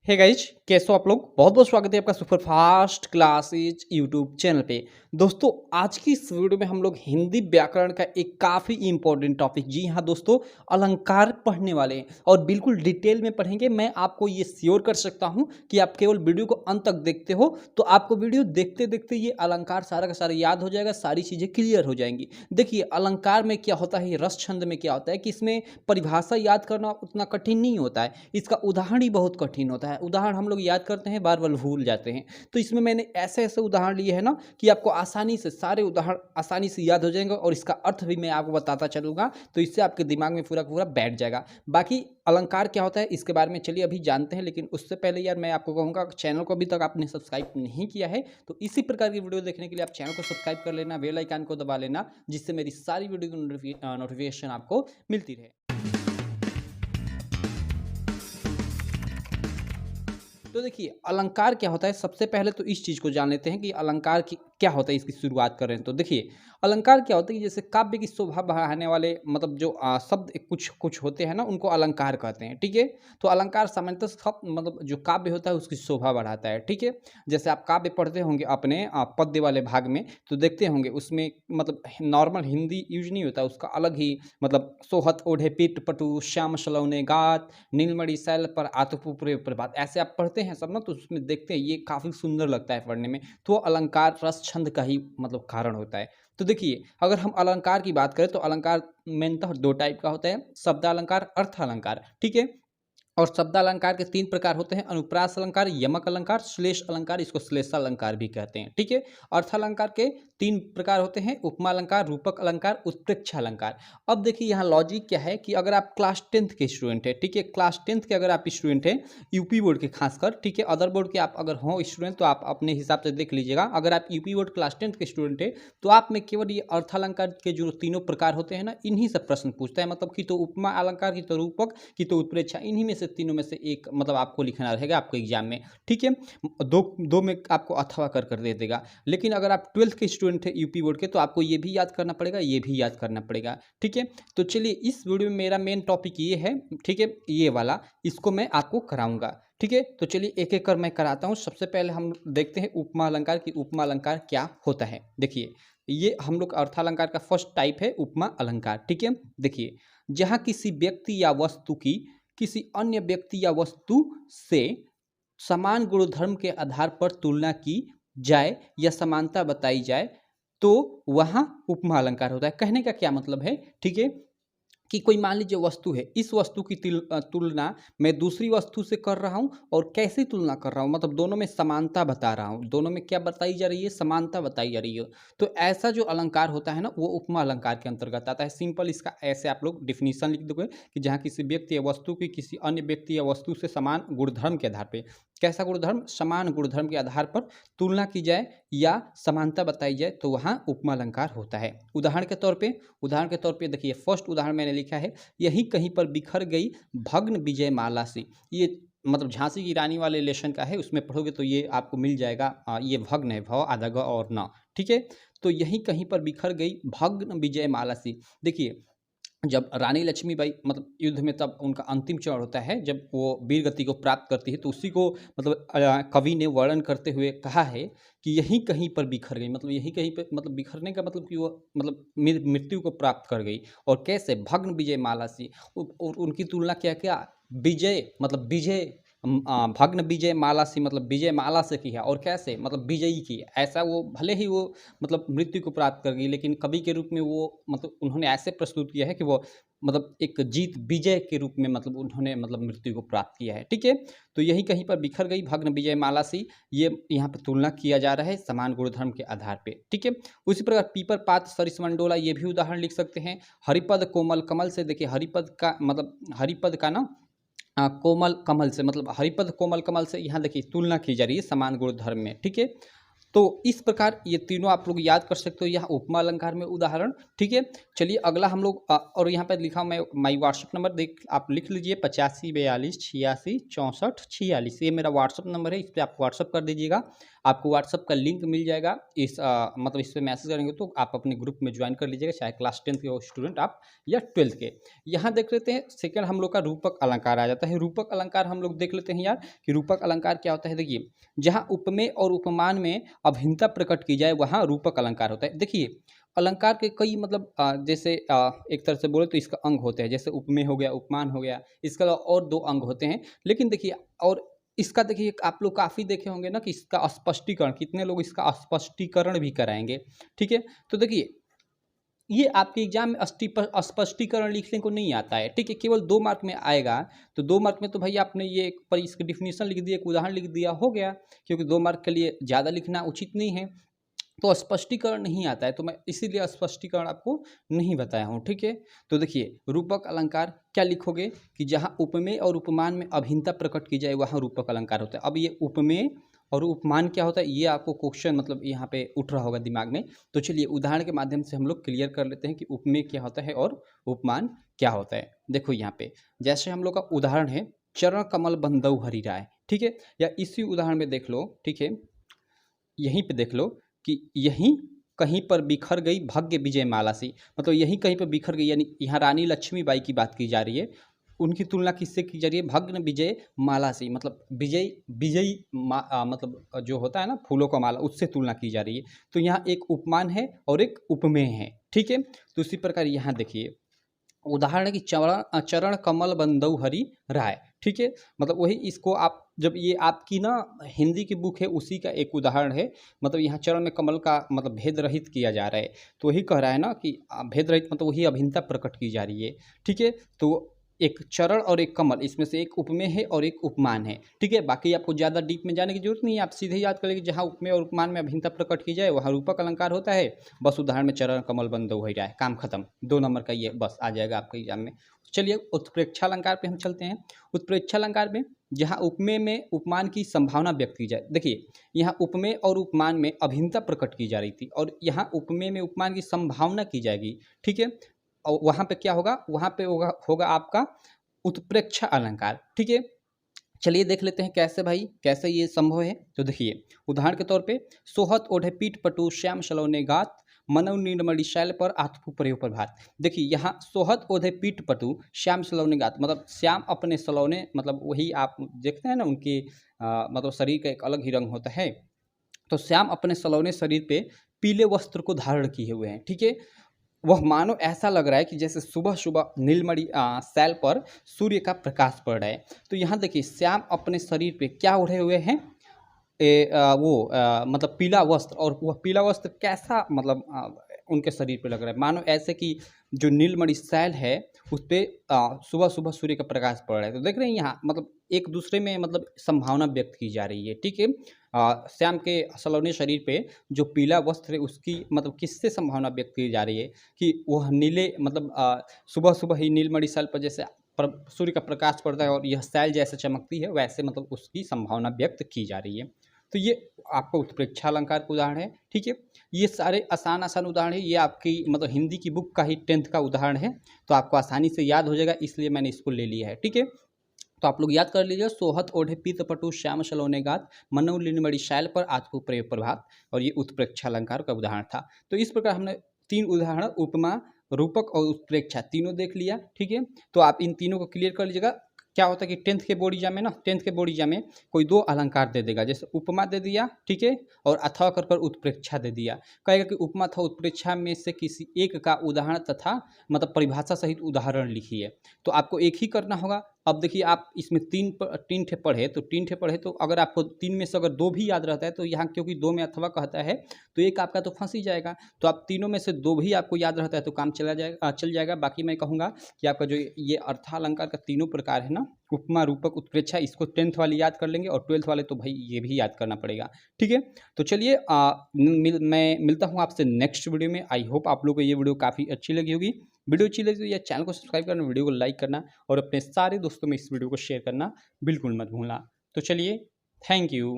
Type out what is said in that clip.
Hey guys, कैसे हो आप लोग। बहुत बहुत स्वागत है आपका super fast classes YouTube channel पे। दोस्तों, आज की इस वीडियो में हम लोग हिंदी व्याकरण का एक काफ़ी इंपॉर्टेंट टॉपिक, जी हाँ दोस्तों, अलंकार पढ़ने वाले हैं और बिल्कुल डिटेल में पढ़ेंगे। मैं आपको ये श्योर कर सकता हूँ कि आप केवल वीडियो को अंत तक देखते हो तो आपको वीडियो देखते देखते ये अलंकार सारा का सारा याद हो जाएगा, सारी चीज़ें क्लियर हो जाएंगी। देखिए, अलंकार में क्या होता है, रस छंद में क्या होता है कि इसमें परिभाषा याद करना उतना कठिन नहीं होता है, इसका उदाहरण ही बहुत कठिन होता है। उदाहरण हम लोग याद करते हैं, बार बार भूल जाते हैं। तो इसमें मैंने ऐसे ऐसे उदाहरण लिए हैं ना कि आपको आसानी से सारे उदाहरण आसानी से याद हो जाएंगे और इसका अर्थ भी मैं आपको बताता चलूंगा, तो इससे आपके दिमाग में पूरा पूरा बैठ जाएगा। बाकी अलंकार क्या होता है इसके बारे में चलिए अभी जानते हैं, लेकिन उससे पहले यार मैं आपको कहूँगा, चैनल को अभी तक आपने सब्सक्राइब नहीं किया है तो इसी प्रकार की वीडियो देखने के लिए आप चैनल को सब्सक्राइब कर लेना, बेल आइकन को दबा लेना, जिससे मेरी सारी वीडियो की नोटिफिकेशन आपको मिलती रहे। तो देखिए, अलंकार क्या होता है, सबसे पहले तो इस चीज़ को जान लेते हैं कि अलंकार की क्या होता है। इसकी शुरुआत कर रहे हैं तो देखिए, अलंकार क्या होता है कि जैसे काव्य की शोभा बढ़ाने वाले मतलब जो शब्द कुछ कुछ होते हैं ना, उनको अलंकार कहते हैं। ठीक है, तो अलंकार सामान्यतः शब्द मतलब जो काव्य होता है उसकी शोभा बढ़ाता है। ठीक है, जैसे आप काव्य पढ़ते होंगे अपने पद्य वाले भाग में तो देखते होंगे उसमें मतलब नॉर्मल हिंदी यूज नहीं होता, उसका अलग ही मतलब सोहत ओढ़े पीठ पटु श्याम सलौने गात नीलमणि शैल पर आतपुरे प्रभात, ऐसे आप पढ़ते हैं सब ना, तो उसमें देखते हैं ये काफ़ी सुंदर लगता है पढ़ने में। तो अलंकार रस छंद का ही मतलब कारण होता है। तो देखिए, अगर हम अलंकार की बात करें तो अलंकार मेनतः दो टाइप का होता है, शब्द अलंकार, अर्थ अलंकार। ठीक है, और शब्द अलंकार के तीन प्रकार होते हैं, अनुप्रास अलंकार, यमक अलंकार, श्लेष अलंकार, इसको श्लेषालंकार भी कहते हैं। ठीक है, अर्थ अलंकार के तीन प्रकार होते हैं, उपमा अलंकार, रूपक अलंकार, उत्प्रेक्षा अलंकार। अब देखिए यहाँ लॉजिक क्या है कि अगर आप क्लास 10th के स्टूडेंट हैं, ठीक है, क्लास 10th के अगर आप स्टूडेंट हैं, यूपी बोर्ड के खासकर, ठीक है, अदर बोर्ड के आप अगर हो स्टूडेंट तो आप अपने हिसाब से देख लीजिएगा। अगर आप यूपी बोर्ड क्लास 10th के स्टूडेंट है तो आप में केवल ये अर्थ अलंकार के जो तीनों प्रकार होते हैं ना, इन्हीं से प्रश्न पूछता है। मतलब कि तो उपमा अलंकार की तो रूपक की तो उत्प्रेक्षा, इन्हीं में से तीनों में से एक मतलब आपको लिखना रहेगा आपको एग्जाम में। ठीक है, दो दो में आपको अथवा कर दे देगा। लेकिन अगर आप 12th के स्टूडेंट है यूपी बोर्ड के तो आपको ये भी याद करना पड़ेगा, ये भी याद करना पड़ेगा। ठीक है, तो चलिए इस वीडियो में मेरा मेन टॉपिक ये है, ठीक है, ये वाला, इसको मैं आपको कराऊंगा। ठीक है, तो चलिए एक एक कर मैं कराता हूँ। सबसे पहले हम देखते हैं उपमा अलंकार की उपमा अलंकार क्या होता है। देखिए, ये हम लोग अर्थालंकार का फर्स्ट टाइप है उपमा अलंकार। ठीक है, देखिए, जहाँ किसी व्यक्ति या वस्तु की किसी अन्य व्यक्ति या वस्तु से समान गुणधर्म के आधार पर तुलना की जाए या समानता बताई जाए तो वहाँ उपमा अलंकार होता है। कहने का क्या मतलब है, ठीक है, कि कोई मान लीजिए वस्तु है, इस वस्तु की तुलना मैं दूसरी वस्तु से कर रहा हूँ और कैसी तुलना कर रहा हूँ, मतलब दोनों में समानता बता रहा हूँ, दोनों में क्या बताई जा रही है, समानता बताई जा रही है। तो ऐसा जो अलंकार होता है ना, वो उपमा अलंकार के अंतर्गत आता है। सिंपल इसका ऐसे आप लोग डिफिनीशन लिख दोगे कि जहाँ किसी व्यक्ति या वस्तु की किसी अन्य व्यक्ति या वस्तु से समान गुणधर्म के आधार पर, कैसा गुणधर्म, समान गुणधर्म के आधार पर तुलना की जाए या समानता बताई जाए तो वहाँ उपमा अलंकार होता है। उदाहरण के तौर पे देखिए, फर्स्ट उदाहरण मैंने लिखा है, यही कहीं पर बिखर गई भग्न विजय माला सी। ये मतलब झांसी की रानी वाले लेशन का है, उसमें पढ़ोगे तो ये आपको मिल जाएगा। ये भग्न है, भ आधा ग और न। ठीक है, तो यही कहीं पर बिखर गई भग्न विजय माला सी। देखिए, जब रानी लक्ष्मीबाई मतलब युद्ध में तब उनका अंतिम चरण होता है, जब वो वीर गति को प्राप्त करती है, तो उसी को मतलब कवि ने वर्णन करते हुए कहा है कि यहीं कहीं पर बिखर गई, मतलब यहीं कहीं पर, मतलब बिखरने का मतलब कि वो मतलब मृत्यु को प्राप्त कर गई। और कैसे, भग्न विजय माला सी। और उनकी तुलना क्या क्या, विजय मतलब विजय, भग्न विजय माला सी मतलब विजय माला से की है, और कैसे मतलब विजयी की है। ऐसा वो भले ही वो मतलब मृत्यु को प्राप्त कर गई, लेकिन कवि के रूप में वो मतलब उन्होंने ऐसे प्रस्तुत किया है कि वो मतलब एक जीत विजय के रूप में मतलब उन्होंने मतलब मृत्यु को प्राप्त किया है। ठीक है, तो यही कहीं पर बिखर गई भग्न विजय माला सी, ये यहाँ पर तुलना किया जा रहा है समान गुणधर्म के आधार पे। ठीक है, उसी प्रकार पीपर पात सरिस मंडोला, ये भी उदाहरण लिख सकते हैं। हरिपद कोमल कमल से, देखिए हरिपद का मतलब हरिपद का ना कोमल कमल से, मतलब हरिपद कोमल कमल से, यहाँ देखिए तुलना की जा रही है समान गुणधर्म में। ठीक है, तो इस प्रकार ये तीनों आप लोग याद कर सकते हो, यहाँ उपमा अलंकार में उदाहरण। ठीक है, चलिए अगला हम लोग और यहाँ पर लिखा मैं माई व्हाट्सअप नंबर देख आप लिख लीजिए, 85 42 86 64 46, ये मेरा व्हाट्सअप नंबर है, इस पर आप व्हाट्सअप कर दीजिएगा। आपको व्हाट्सअप का लिंक मिल जाएगा, मतलब इस पे मैसेज करेंगे तो आप अपने ग्रुप में ज्वाइन कर लीजिएगा, चाहे क्लास 10th के हो स्टूडेंट आप या 12th के। यहाँ देख लेते हैं सेकंड हम लोग का रूपक अलंकार आ जाता है। रूपक अलंकार हम लोग देख लेते हैं यार कि रूपक अलंकार क्या होता है। देखिए, जहाँ उपमेय और उपमान में अभिन्नता प्रकट की जाए वहाँ रूपक अलंकार होता है। देखिए, अलंकार के कई मतलब जैसे एक तरह से बोले तो इसका अंग होते हैं, जैसे उपमेय हो गया, उपमान हो गया, इसके अलावा और 2 अंग होते हैं। लेकिन देखिए, और इसका देखिए आप लोग काफ़ी देखे होंगे ना कि इसका स्पष्टीकरण, कितने लोग इसका स्पष्टीकरण भी कराएँगे, ठीक है? तो देखिए, ये आपके एग्जाम में स्पष्टीकरण लिखने को नहीं आता है, ठीक है? केवल 2 मार्क में आएगा, तो 2 मार्क में तो भाई आपने ये पर इसकी डिफिनीशन लिख दिया, एक उदाहरण लिख दिया, हो गया, क्योंकि 2 मार्क के लिए ज़्यादा लिखना उचित नहीं है। तो स्पष्टीकरण नहीं आता है, तो मैं इसीलिए स्पष्टीकरण आपको नहीं बताया हूँ, ठीक है? तो देखिए, रूपक अलंकार क्या लिखोगे कि जहाँ उपमेय और उपमान में अभिन्नता प्रकट की जाए वहाँ रूपक अलंकार होता है। अब ये उपमेय और उपमान क्या होता है, ये आपको क्वेश्चन मतलब यहाँ पे उठ रहा होगा दिमाग में। तो चलिए उदाहरण के माध्यम से हम लोग क्लियर कर लेते हैं कि उपमेय क्या होता है और उपमान क्या होता है। देखो यहाँ पे जैसे हम लोग का उदाहरण है, चरण कमल बंदौ हरि राय, ठीक है? या इसी उदाहरण में देख लो, ठीक है? यहीं पे देख लो कि यहीं कहीं पर बिखर गई भाग्य विजय माला सी, मतलब यहीं कहीं पर बिखर गई, यानी यहाँ रानी लक्ष्मीबाई की बात की जा रही है। उनकी तुलना किससे की जा रही है? भग्न विजय माला से, मतलब विजय विजयी मतलब जो होता है ना फूलों का माला, उससे तुलना की जा रही है। तो यहाँ एक उपमान है और एक उपमेय है, ठीक है? तो इसी प्रकार यहाँ देखिए उदाहरण है कि चरण चरण कमल बंदौ हरि राय, ठीक है? मतलब वही इसको आप जब ये आपकी ना हिंदी की बुक है उसी का एक उदाहरण है। मतलब यहाँ चरण में कमल का मतलब भेद रहित किया जा रहा है, तो वही कह रहा है ना कि भेद रहित मतलब वही अभिन्नता प्रकट की जा रही है, ठीक है? तो एक चरण और एक कमल, इसमें से एक उपमेय है और एक उपमान है, ठीक है? बाकी आपको ज़्यादा डीप में जाने की जरूरत नहीं है, आप सीधे याद कर लीजिए जहाँ उपमेय और उपमान में अभिन्नता प्रकट की जाए वहाँ रूपक अलंकार होता है। बस उदाहरण में चरण कमल बंदौ हरि राय, काम खत्म। 2 नंबर का ये बस आ जाएगा आपके एग्जाम में। चलिए उत्प्रेक्षालंकार पे हम चलते हैं। उत्प्रेक्षालंकार में जहाँ उपमेय में उपमान की संभावना व्यक्त की जाए, देखिए यहाँ उपमेय और उपमान में अभिन्नता प्रकट की जा रही थी और यहाँ उपमेय में उपमान की संभावना की जाएगी, ठीक है? और वहाँ पे क्या होगा? वहाँ पे होगा आपका उत्प्रेक्षा अलंकार, ठीक है? चलिए देख लेते हैं कैसे भाई, कैसे ये संभव है। तो देखिए उदाहरण के तौर पे, सोहत ओढ़े पीठ पटु श्याम सलोने गात, मनौ नीलमणि शैल पर आत्मु प्रयो प्रभात। देखिए यहाँ सोहत ओढ़े पीठ पटु श्याम सलोने गात, मतलब श्याम अपने सलोने, मतलब वही आप देखते हैं ना उनके मतलब शरीर का एक अलग ही रंग होता है। तो श्याम अपने सलोने शरीर पे पीले वस्त्र को धारण किए हुए हैं, ठीक है? वह मानो ऐसा लग रहा है कि जैसे सुबह सुबह नीलमणि सैल पर सूर्य का प्रकाश पड़ रहा है। तो यहाँ देखिए श्याम अपने शरीर पे क्या ओढ़े हुए हैं? मतलब पीला वस्त्र, और वह पीला वस्त्र कैसा मतलब उनके शरीर पे लग रहा है, मानो ऐसे कि जो नीलमणि सैल है उस पर सुबह सुबह सूर्य का प्रकाश पड़ रहा है। तो देख रहे हैं यहाँ मतलब एक दूसरे में मतलब संभावना व्यक्त की जा रही है, ठीक है? श्याम के सलोने शरीर पे जो पीला वस्त्र है उसकी मतलब किससे संभावना व्यक्त की जा रही है कि वह नीले मतलब सुबह सुबह ही नीलमणि सैल पर जैसे सूर्य का प्रकाश पड़ता है और यह सैल जैसे चमकती है, वैसे मतलब उसकी संभावना व्यक्त की जा रही है। तो ये आपका उत्प्रेक्षा अलंकार का उदाहरण है, ठीक है? ये सारे आसान आसान उदाहरण है, ये आपकी मतलब हिंदी की बुक का ही 10th का उदाहरण है, तो आपको आसानी से याद हो जाएगा, इसलिए मैंने इसको ले लिया है, ठीक है? तो आप लोग याद कर लीजिए, सोहत ओढ़े पीत पटु श्याम सलोने गात, मनौ लीनमणि शैल पर आत्मु प्रयो प्रभात, और ये उत्प्रेक्षा अलंकार का उदाहरण था। तो इस प्रकार हमने 3 उदाहरण उपमा, रूपक और उत्प्रेक्षा तीनों देख लिया, ठीक है? तो आप इन तीनों को क्लियर कर लीजिएगा। क्या होता है कि 10th के बोर्ड एग्जाम में ना, 10th के बोर्ड एग्जाम में कोई 2 अलंकार दे देगा, जैसे उपमा दे दिया, ठीक है? और अथवा कर उत्प्रेक्षा दे दिया। कहेगा कि उपमा तथा उत्प्रेक्षा में से किसी एक का उदाहरण तथा मतलब परिभाषा सहित उदाहरण लिखिए। तो आपको एक ही करना होगा। अब देखिए आप इसमें 3 ठे पढ़े, तो 3 ठे पढ़े, तो अगर आपको 3 में से अगर 2 भी याद रहता है तो यहाँ क्योंकि 2 में अथवा कहता है तो एक आपका तो फंस ही जाएगा। तो आप तीनों में से 2 भी आपको याद रहता है तो काम चल जाएगा। बाकी मैं कहूँगा कि आपका जो ये अर्थालंकार का तीनों प्रकार है ना, उपमा, रूपक, उत्प्रेक्षा, इसको 10th वाले याद कर लेंगे और 12th वाले तो भाई ये भी याद करना पड़ेगा, ठीक है? तो चलिए मैं मिलता हूँ आपसे नेक्स्ट वीडियो में। आई होप आप लोग को ये वीडियो काफ़ी अच्छी लगी होगी। वीडियो अच्छी लगी तो या चैनल को सब्सक्राइब करना, वीडियो को लाइक करना और अपने सारे दोस्तों में इस वीडियो को शेयर करना बिल्कुल मत भूलना। तो चलिए, थैंक यू।